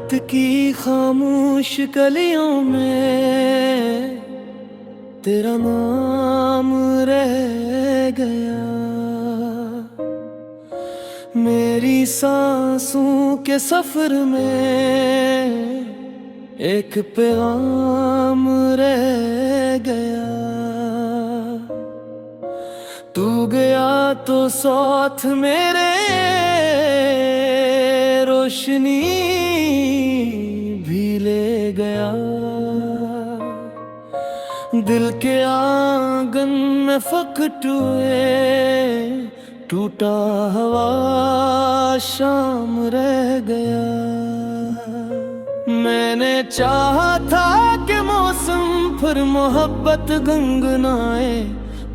वक्त की खामोश गलियों में तेरा नाम रह गया। मेरी सांसों के सफर में एक पैगाम रह गया। तू गया तो साथ मेरे रोशनी भी ले गया। दिल के आंगन में फकट हुए टूटा हवा शाम रह गया। मैंने चाहा था कि मौसम पर मोहब्बत गंगनाए,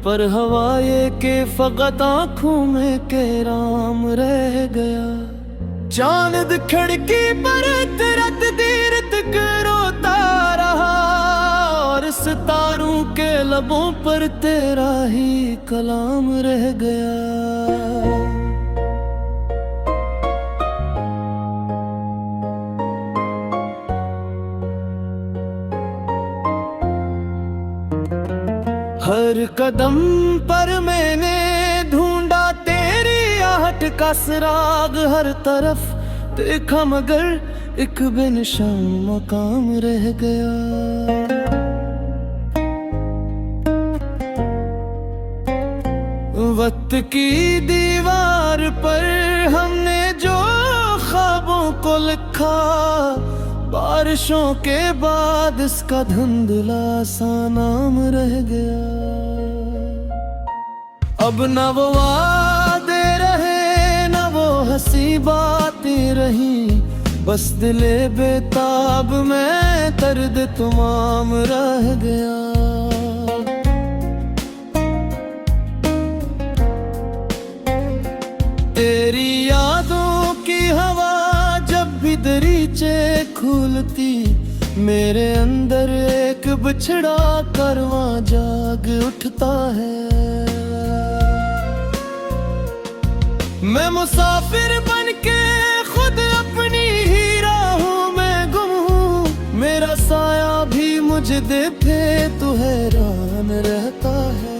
पर हवा ये के फकत आँखों में कैराम रह गया। चांद खिड़की पर रत देर तक रोता रहा, और सितारों के लबों पर तेरा ही कलाम रह गया। हर कदम पर मैंने ढूंढा तेरी आहट का सुराग, हर तरफ देखा मगर एक बेनिशान मकाम रह गया। वक्त की दीवार पर हमने जो ख्वाबों को लिखा, बारिशों के बाद इसका धुंधला सा नाम रह गया। अब न वो वादे रहे न वो हंसी बातें रही, बस दिले बेताब में दर्द तमाम रह गया। तेरी यादों की हवा जब भी दरीचे खुलती, मेरे अंदर एक बिछड़ा करवां जाग उठता है। मैं मुसाफिर बनके खुद अपनी ही राहों में गुम हूँ, मेरा साया भी मुझे देखे तो हैरान रहता है।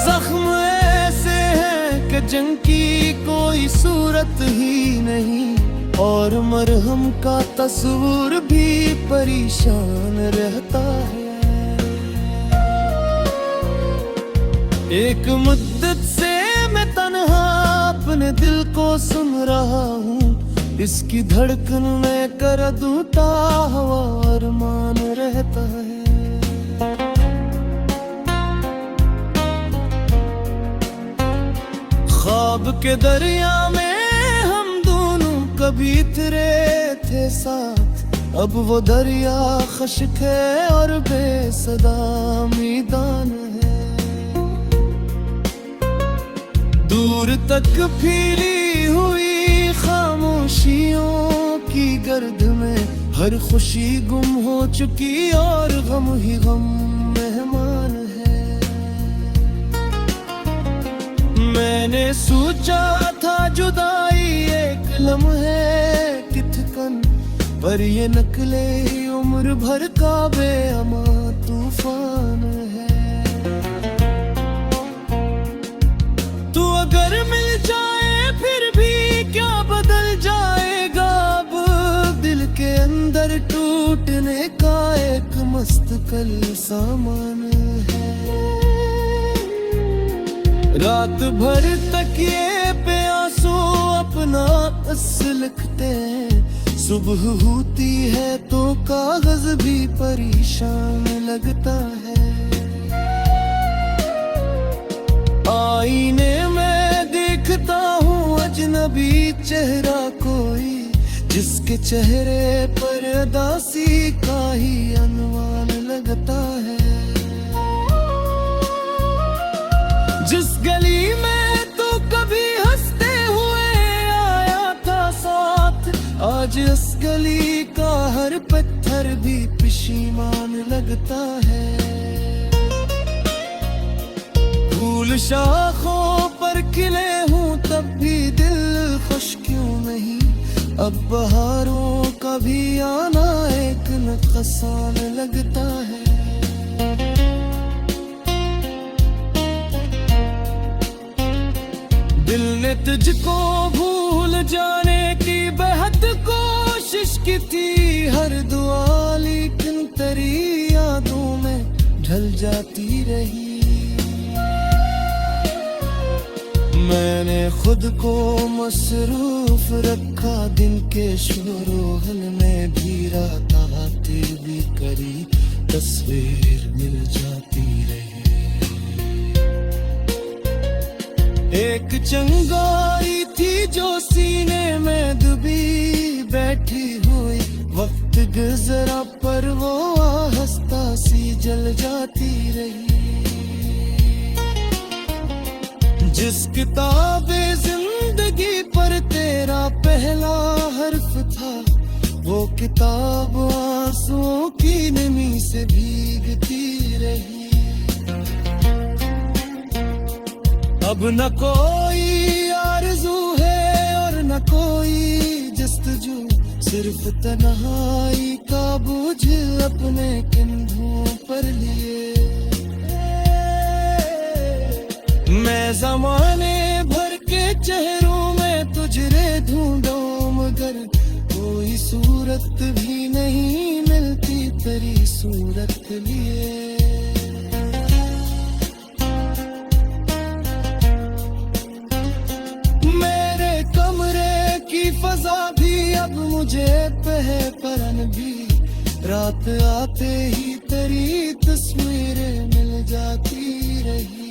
जख्म ऐसे हैं कि जंग की कोई सूरत ही नहीं, और मरहम का तस्वीर भी परेशान रहता है। एक मुद्दत से मैं तन्हा अपने दिल को सुन रहा हूँ, इसकी धड़कन में कर दूता हवा अरमान रहता है। ख्वाब के दरिया में हम दोनों कभी तेरे थे साथ, अब वो दरिया खश्क है और बेसदा मैदान है। दूर तक फैली हुई खामोशियों की गर्द में हर खुशी गुम हो चुकी, और गम ही गम मेहमान है। मैंने सोचा था जुदाई एक लम्हे की ठिकन, पर ये नकले उम्र भर का बेअमा तूफान है। तू अगर मिल जाए फिर भी क्या बदल जाएगा, अब दिल के अंदर टूटने का एक मस्तकल सामान है। रात भर तकिए पे आंसू अपना लिखते हैं, सुबह होती है तो कागज भी परेशान लगता है। आईने में देखता हूँ अजनबी चेहरा कोई, जिसके चेहरे पर उदासी का ही अनुमान लगता है। जिस गली में तो कभी हंसते हुए आया था साथ, आज इस गली का हर पत्थर भी पशीमान लगता है। फूल शाखों पर खिले हूँ तब भी दिल खुश क्यों नहीं, अब बहारों का भी आना एक नुकसान लगता है। दिल ने तुझको भूल जाने की बेहद कोशिश की थी, हर दुआ लेकिन तेरी यादों में ढल जाती रही। मैंने खुद को मसरूफ रखा दिन के शोरोगुल में भी, रातें भी करी तस्वीर मिल जाती रही। एक चिंगारी थी जो सीने में दबी बैठी हुई, वक्त गुजरा पर वो आहिस्ता सी जल जाती रही। जिस किताबे जिंदगी पर तेरा पहला हर्फ था, वो किताब आंसुओं की नमी से भीगती रही। अब न कोई आरज़ू है और न कोई जस्तजू, सिर्फ तन्हाई का बोझ अपने कंधों पर लिए। मैं ज़माने भर के चेहरों में तुझे ढूंढूं, मगर कोई सूरत भी नहीं मिलती तेरी सूरत लिए। मेरे कमरे की फजा भी अब मुझे पहपरन भी, रात आते ही तेरी तस्वीरें मिल जाती रही।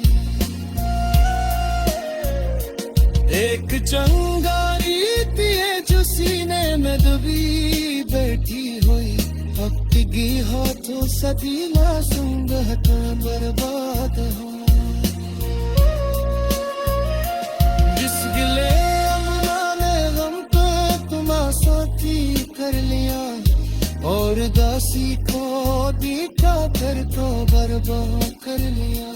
एक चंगारी थी जो सीने में दबी बैठी हुई, हफ्तगी हाथों सदी मासूम बहता बर्बाद हो। जिस गिले अमना ने गम को तुम साथी कर लिया, और दासी को दिखा कर तो बर्बाद कर लिया।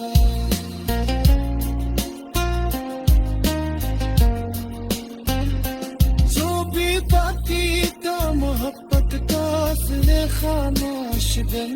मोहब्बत का असले खामोश दिन